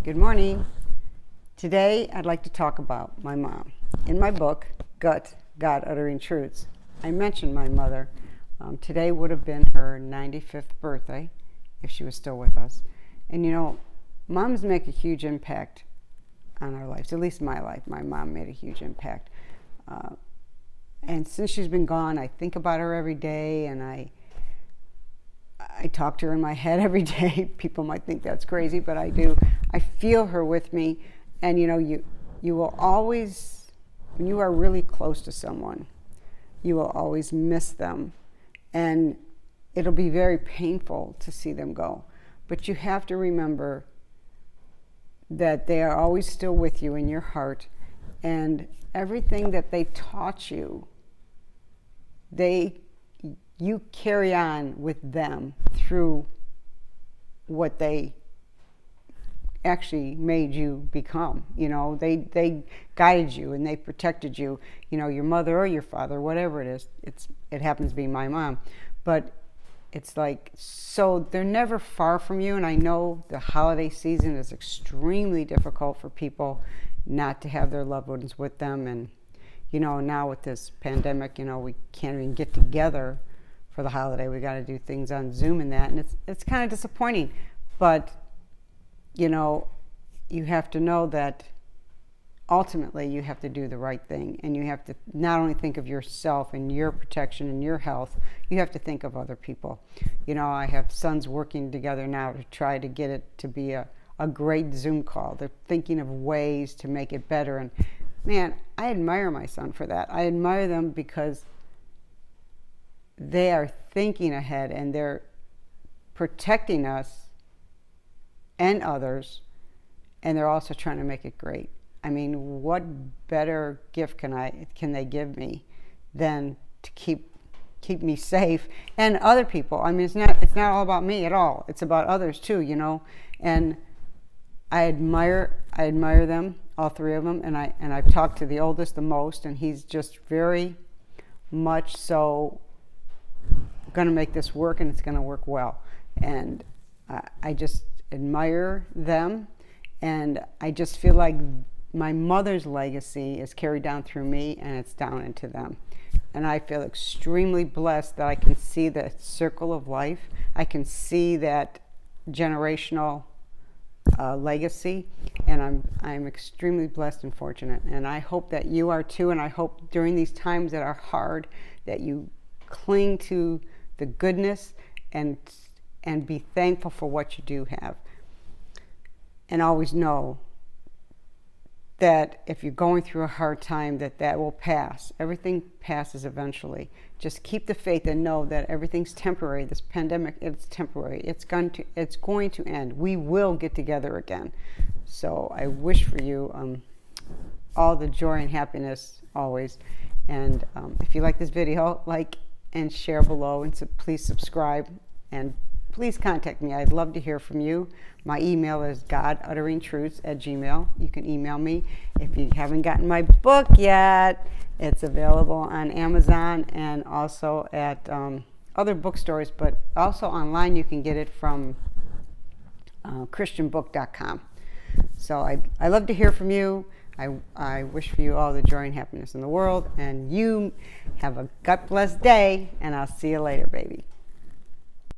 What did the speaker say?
Good morning. Today I'd like to talk about my mom. In my book, God Uttering Truths, I mentioned my mother. Today would have been her 95th birthday if she was still with us. And you know, moms make a huge impact on our lives, at least my life. My mom made a huge impact. And since she's been gone, I think about her every day, and I talk to her in my head every day. People might think that's crazy, but I do. I feel her with me. And you know, you will always, when you are really close to someone, you will always miss them. And it'll be very painful to see them go. But you have to remember that they are always still with you in your heart. And everything that they taught you, you carry on with them through what they actually made you become. You know, they guided you and they protected you. You know, your mother or your father, whatever it is. It happens to be my mom, but it's like, so they're never far from you. And I know the holiday season is extremely difficult for people not to have their loved ones with them. And you know, now with this pandemic, you know, we can't even get together for the holiday. We got to do things on Zoom and that, and it's kind of disappointing. But you know, you have to know that ultimately you have to do the right thing, and you have to not only think of yourself and your protection and your health, you have to think of other people. You know, I have sons working together now to try to get it to be a great Zoom call. They're thinking of ways to make it better, and man, I admire my son for that. I admire them because they are thinking ahead and they're protecting us and others, and they're also trying to make it great. I mean, what better gift can they give me than to keep me safe and other people? I mean, it's not all about me at all. It's about others too, you know. And I admire them, all three of them, and I've talked to the oldest the most, and he's just very much so going to make this work, and it's going to work well. And I just admire them, and I just feel like my mother's legacy is carried down through me, and it's down into them. And I feel extremely blessed that I can see that circle of life. I can see that generational legacy, and I'm extremely blessed and fortunate, and I hope that you are too. And I hope during these times that are hard that you cling to the goodness and be thankful for what you do have, and always know that if you're going through a hard time, that will pass. Everything passes eventually. Just keep the faith and know that everything's temporary. This pandemic, it's temporary. It's going to end. We will get together again. So I wish for you all the joy and happiness always. And if you like this video, like and share below, and please subscribe, and please contact me. I'd love to hear from you. My email is godutteringtruths@gmail.com. You can email me. If you haven't gotten my book yet, it's available on Amazon and also at other bookstores, but also online you can get it from christianbook.com. So I love to hear from you. I wish for you all the joy and happiness in the world, and you have a God-blessed day, and I'll see you later, baby.